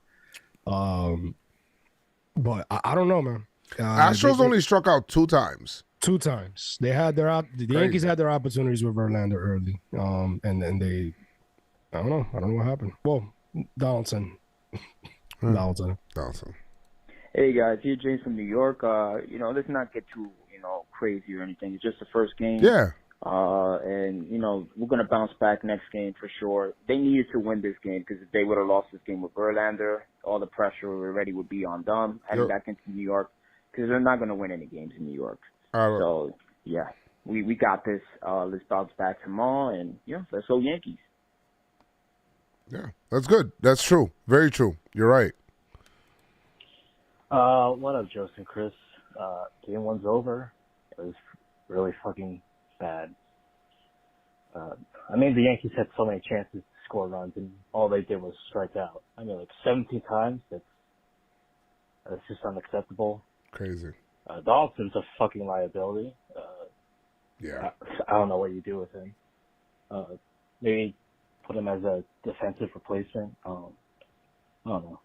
[SPEAKER 1] But I don't know, man.
[SPEAKER 2] Astros only struck out 2 times.
[SPEAKER 1] 2 times. They had the Yankees had their opportunities with Verlander early, and then they, I don't know what happened. Well, Donaldson.
[SPEAKER 8] Hey guys, here James from New York. You know, let's not get too, you know, crazy or anything. It's just the first game.
[SPEAKER 2] Yeah.
[SPEAKER 8] And you know, we're gonna bounce back next game for sure. They needed to win this game, because if they would have lost this game with Verlander, all the pressure already would be on them heading back into New York, because they're not gonna win any games in New York. So yeah, we got this. Let's bounce back tomorrow, and yeah, let's go Yankees.
[SPEAKER 2] Yeah, that's good. That's true. Very true. You're right.
[SPEAKER 9] What up, Joseph and Chris? Game 1's over. It was really fucking bad. I mean, the Yankees had so many chances to score runs, and all they did was strike out. I mean, like 17 times. That's just unacceptable.
[SPEAKER 2] Crazy.
[SPEAKER 9] Donaldson's a fucking liability.
[SPEAKER 2] Yeah.
[SPEAKER 9] I don't know what you do with him. Maybe put him as a defensive replacement. I don't know.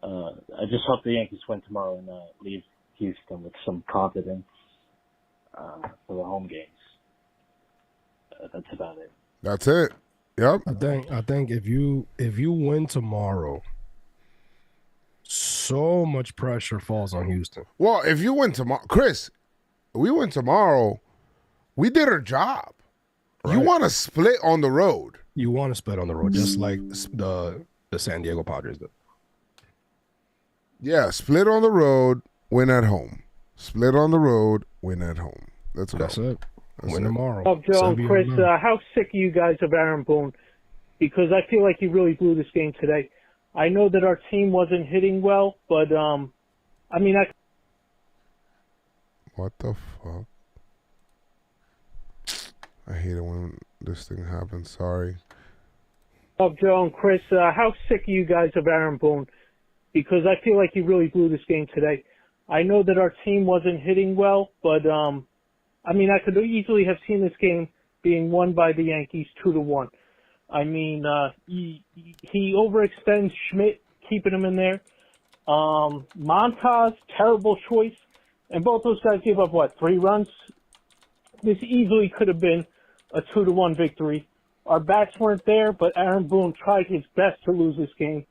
[SPEAKER 9] I just hope the Yankees win tomorrow and leave Houston with some confidence for the home games. That's about it.
[SPEAKER 2] That's it. Yep.
[SPEAKER 1] I think if you win tomorrow, so much pressure falls on Houston.
[SPEAKER 2] Well, if you win tomorrow, Chris, we win tomorrow, we did our job. Right. You want to split on the road.
[SPEAKER 1] You want to split on the road, just like the San Diego Padres did.
[SPEAKER 2] Yeah, split on the road, win at home. Split on the road, win at home. That's it.
[SPEAKER 1] Win tomorrow.
[SPEAKER 10] Oh, Joe and Chris, how sick are you guys of Aaron Boone? Because I feel like he really blew this game today. I know that our team wasn't hitting well, but, I mean,
[SPEAKER 2] What the fuck? I hate it when this thing happens. Sorry.
[SPEAKER 10] Oh, Joe and Chris, how sick are you guys of Aaron Boone? Because I feel like he really blew this game today. I know that our team wasn't hitting well, but, I mean, I could easily have seen this game being won by the Yankees 2-1. I mean, he overextends Schmidt, keeping him in there. Montas, terrible choice. And both those guys gave up, 3 runs? This easily could have been a 2-1 victory our bats weren't there, but Aaron Boone tried his best to lose this game,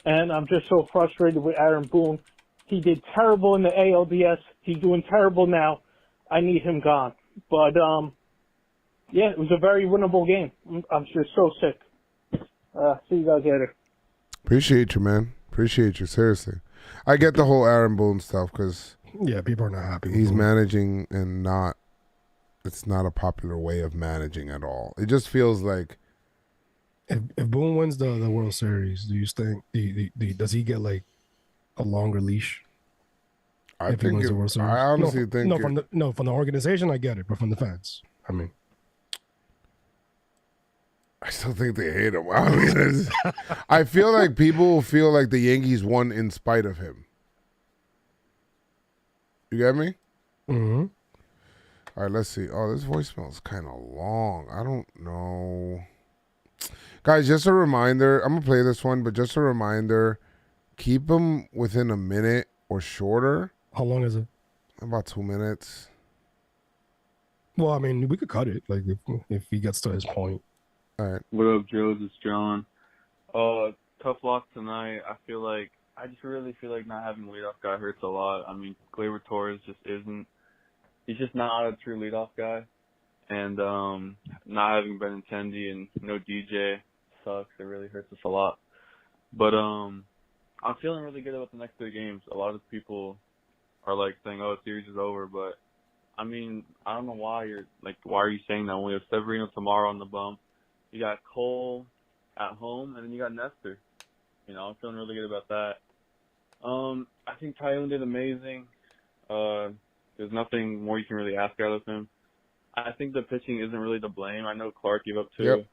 [SPEAKER 10] and I'm just so frustrated with Aaron Boone. He did terrible in the ALDS. He's doing terrible now. I need him gone. But, yeah, it was a very winnable game. I'm just so sick. See you guys later.
[SPEAKER 2] Appreciate you, man. Appreciate you, seriously. I get the whole Aaron Boone stuff because
[SPEAKER 1] yeah, people are not happy.
[SPEAKER 2] He's managing and it's not a popular way of managing at all. It just feels like
[SPEAKER 1] if Boone wins the World Series, do you think does he get like a longer leash?
[SPEAKER 2] I honestly think
[SPEAKER 1] from the organization, I get it, but from the fans, I mean,
[SPEAKER 2] I still think they hate him. I mean, I feel like people feel like the Yankees won in spite of him. You get me?
[SPEAKER 1] Mm-hmm.
[SPEAKER 2] All right, let's see. Oh, this voicemail is kind of long. I don't know. Guys, just a reminder. I'm going to play this one, but just a reminder. Keep them within a minute or shorter.
[SPEAKER 1] How long is it?
[SPEAKER 2] About 2 minutes.
[SPEAKER 1] Well, I mean, we could cut it, like if he gets to his point.
[SPEAKER 2] All right.
[SPEAKER 11] What up, Joe? It's John. Tough loss tonight. I just really feel like not having a leadoff guy hurts a lot. I mean, Gleyber Torres just isn't. He's just not a true leadoff guy. And not having Benintendi and no DJ sucks. It really hurts us a lot. But I'm feeling really good about the next 3 games. A lot of people are like saying, "Oh, the series is over," but I mean, I don't know why why are you saying that? We have Severino tomorrow on the bump. You got Cole at home, and then you got Nestor. You know, I'm feeling really good about that. I think Tyone did amazing. There's nothing more you can really ask out of him. I think the pitching isn't really to blame. I know Clark gave up 2,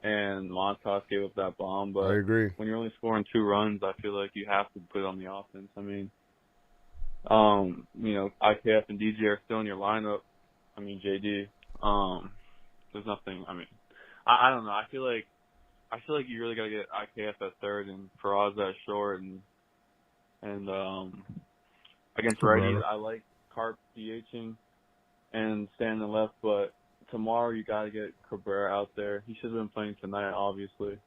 [SPEAKER 11] and Montas gave up that bomb, but
[SPEAKER 2] I agree.
[SPEAKER 11] When you're only scoring 2 runs, I feel like you have to put it on the offense. I mean, you know, IKF and DJ are still in your lineup. I mean, JD. There's nothing. I mean, I don't know. I feel like you really got to get IKF at third and Faraz at short, and against righties, I like Carp DHing and standing left, but tomorrow you got to get Cabrera out there. He should have been playing tonight, obviously.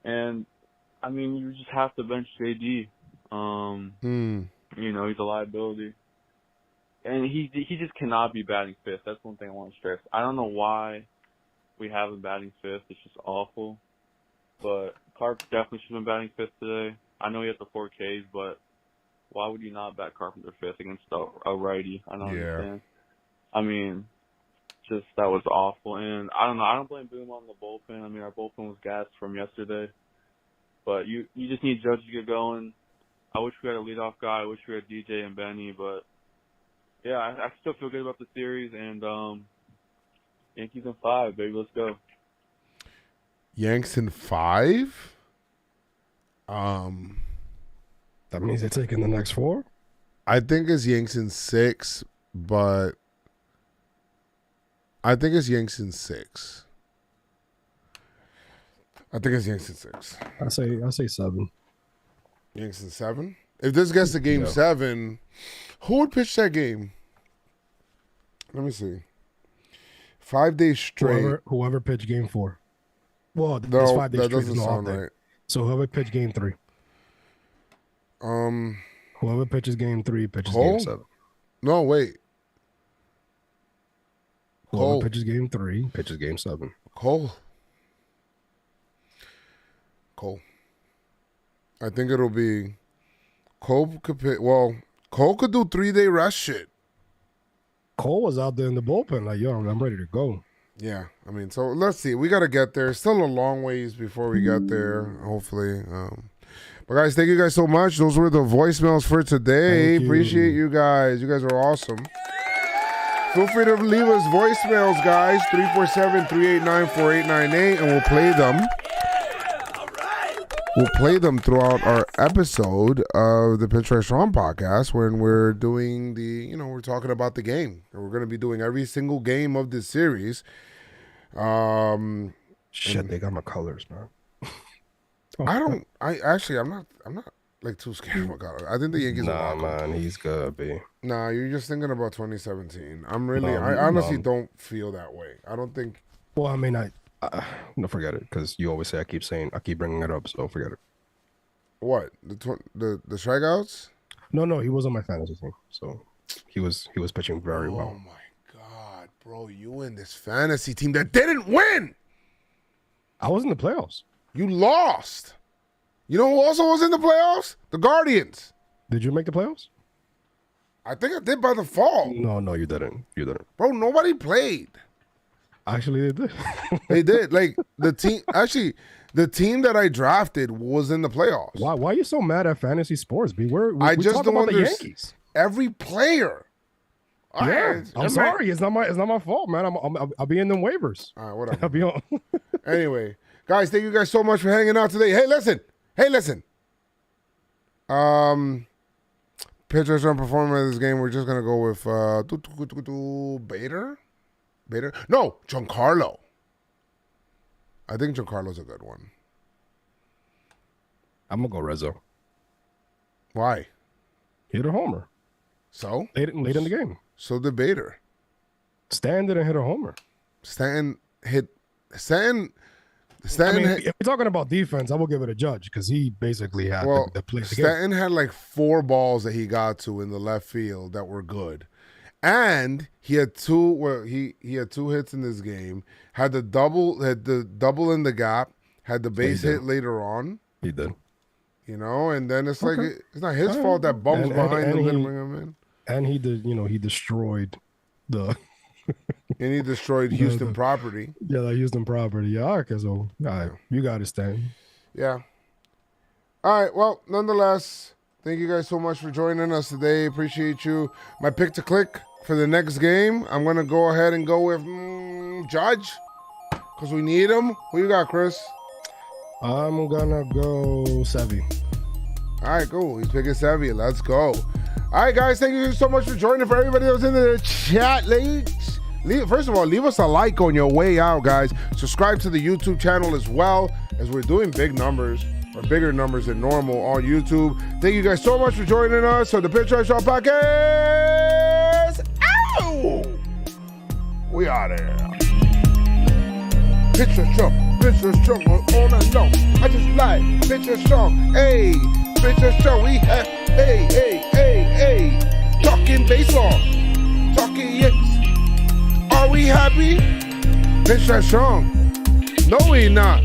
[SPEAKER 11] And I mean, you just have to bench JD. You know, he's a liability, and he just cannot be batting 5th. That's one thing I want to stress. I don't know why we have him batting 5th. It's just awful. But Carp definitely should have been batting 5th today. I know he has the 4 Ks, but why would you not bat Carpenter 5th against a righty? I don't understand. I mean, just that was awful. And I don't know. I don't blame Boom on the bullpen. I mean, our bullpen was gassed from yesterday. But you just need Judge to get going. I wish we had a leadoff guy. I wish we had DJ and Benny. But, yeah, I still feel good about the series. And Yankees in 5, baby. Let's go.
[SPEAKER 2] Yanks in 5?
[SPEAKER 1] That means they're taking the next 4?
[SPEAKER 2] I think it's Yanks in 6, but I think it's Yanks in 6. I say 7. Yanks in 7? If this gets to game 7, who would pitch that game? Let me see. 5 days straight.
[SPEAKER 1] Whoever pitched game 4. Well, there's 5 days
[SPEAKER 2] that
[SPEAKER 1] straight.
[SPEAKER 2] doesn't sound right.
[SPEAKER 1] So whoever pitched game 3. Whoever pitches game 3 pitches
[SPEAKER 2] Cole?
[SPEAKER 1] game 7.
[SPEAKER 2] No, wait.
[SPEAKER 1] Whoever pitches game 3 pitches game 7.
[SPEAKER 2] Cole. I think it'll be Cole could pitch. Well, Cole could do 3-day rest shit.
[SPEAKER 1] Cole was out there in the bullpen like, yo, I'm ready to go.
[SPEAKER 2] Yeah, I mean, so let's see. We got to get there. Still a long ways before we get there, hopefully. But, guys, thank you guys so much. Those were the voicemails for today. Appreciate you guys. You guys are awesome. Feel free to leave us voicemails, guys. 347-389-4898, and we'll play them. We'll play them throughout our episode of the PinstripeStrong podcast when we're doing we're talking about the game. And we're going to be doing every single game of this series.
[SPEAKER 1] Shit, they got my colors, man.
[SPEAKER 2] I'm not like too scared of my colors. I think the Yankees
[SPEAKER 1] Nah, man, he's good, B.
[SPEAKER 2] Nah, you're just thinking about 2017. I honestly don't feel that way. I don't think.
[SPEAKER 1] Well, I mean, No, forget it, because you always say I keep bringing it up, so forget it.
[SPEAKER 2] What the strikeouts?
[SPEAKER 1] No, he was on my fantasy team, so he was pitching very well.
[SPEAKER 2] Oh my god, bro, you in this fantasy team that didn't win.
[SPEAKER 1] I was in the playoffs.
[SPEAKER 2] You lost. You know who also was in the playoffs? The Guardians.
[SPEAKER 1] Did you make the playoffs?
[SPEAKER 2] I think I did by default.
[SPEAKER 1] No, you didn't. You didn't.
[SPEAKER 2] Bro, nobody played.
[SPEAKER 1] Actually, they did.
[SPEAKER 2] They did. Like the team. Actually, the team that I drafted was in the playoffs.
[SPEAKER 1] Why are you so mad at fantasy sports, B?
[SPEAKER 2] I just
[SPEAKER 1] talk
[SPEAKER 2] don't
[SPEAKER 1] about the
[SPEAKER 2] understand.
[SPEAKER 1] Yankees.
[SPEAKER 2] Every player.
[SPEAKER 1] Yeah, I'm sorry. It's not my fault, man. I'll be in them waivers.
[SPEAKER 2] All right, whatever.
[SPEAKER 1] I'll be on.
[SPEAKER 2] Anyway, guys, thank you guys so much for hanging out today. Hey, listen. Pitchers on performance of this game. We're just gonna go with Bader. No, Giancarlo. I think Giancarlo's a good one.
[SPEAKER 1] I'm gonna go Rizzo.
[SPEAKER 2] Why?
[SPEAKER 1] He hit a homer.
[SPEAKER 2] So
[SPEAKER 1] late in the game.
[SPEAKER 2] So did Bader.
[SPEAKER 1] Stan didn't hit a homer.
[SPEAKER 2] Stanton.
[SPEAKER 1] I mean, if we're talking about defense, I will give it a Judge because he basically had the play.
[SPEAKER 2] Stanton had like 4 balls that he got to in the left field that were good, and he had 2. Well, he had 2 hits in this game. Had the double in the gap. Had the base hit later on.
[SPEAKER 1] He did.
[SPEAKER 2] You know, and then it's like it's not his fault that Bum's behind him and bring him in.
[SPEAKER 1] And he did. He destroyed the.
[SPEAKER 2] And he destroyed Houston property.
[SPEAKER 1] Yeah, the Houston property. Yeah, okay, so all right, you got it, Stan.
[SPEAKER 2] Yeah. All right, well, nonetheless, thank you guys so much for joining us today. Appreciate you. My pick to click for the next game, I'm going to go ahead and go with Judge because we need him. Who you got, Chris?
[SPEAKER 1] I'm going to go Sevy.
[SPEAKER 2] All right, cool. He's picking Sevy. Let's go. All right, guys, thank you so much for joining. For everybody that was in the chat, first of all, leave us a like on your way out, guys. Subscribe to the YouTube channel as well, as we're doing big numbers, or bigger numbers than normal on YouTube. Thank you guys so much for joining us on the PinstripeStrong Podcast. Ow! We out there. PinstripeStrong on and on. I just like PinstripeStrong. Hey, PinstripeStrong. We have, hey. Talking baseball. Talking Yankees. Are we happy? PinstripeStrong. No, we not.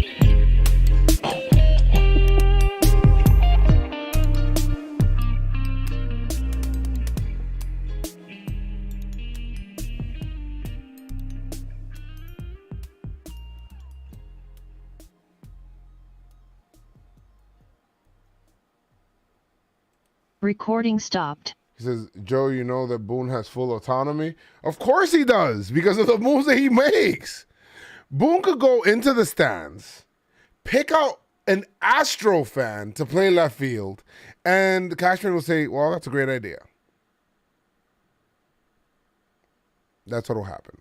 [SPEAKER 12] Recording stopped.
[SPEAKER 2] He says, Joe, you know that Boone has full autonomy? Of course he does, because of the moves that he makes. Boone could go into the stands, pick out an Astro fan to play left field, and the Cashman will say, well, that's a great idea. That's what will happen.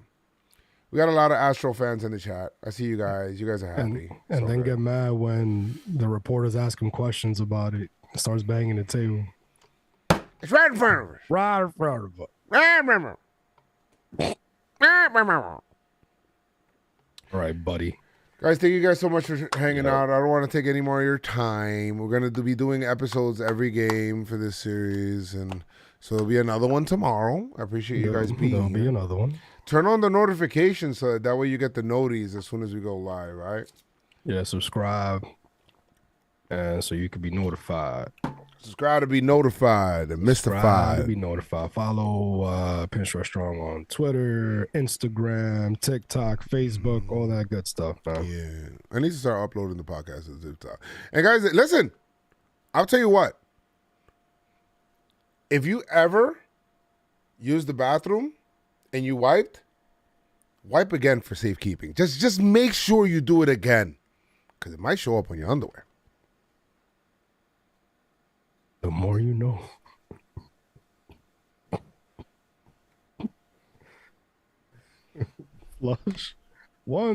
[SPEAKER 2] We got a lot of Astro fans in the chat. I see you guys. You guys are happy.
[SPEAKER 1] And then get mad when the reporters ask him questions about it. Starts banging the table.
[SPEAKER 2] It's right in front of us.
[SPEAKER 1] Right in front of us. All right, buddy.
[SPEAKER 2] Guys, thank you guys so much for hanging out. I don't want to take any more of your time. We're going to be doing episodes every game for this series, and so there'll be another one tomorrow. I appreciate you guys being here.
[SPEAKER 1] There'll be another one.
[SPEAKER 2] Turn on the notifications so that way you get the noties as soon as we go live, right?
[SPEAKER 1] Yeah, subscribe, and so you can be notified.
[SPEAKER 2] Subscribe to be notified and mystified.
[SPEAKER 1] To be notified. Follow PinstripeStrong on Twitter, Instagram, TikTok, Facebook, all that good stuff, man.
[SPEAKER 2] Yeah. I need to start uploading the podcast to TikTok. And guys, listen, I'll tell you what. If you ever use the bathroom and you wipe again for safekeeping. Just make sure you do it again, because it might show up on your underwear.
[SPEAKER 1] The more you know. Flush. One.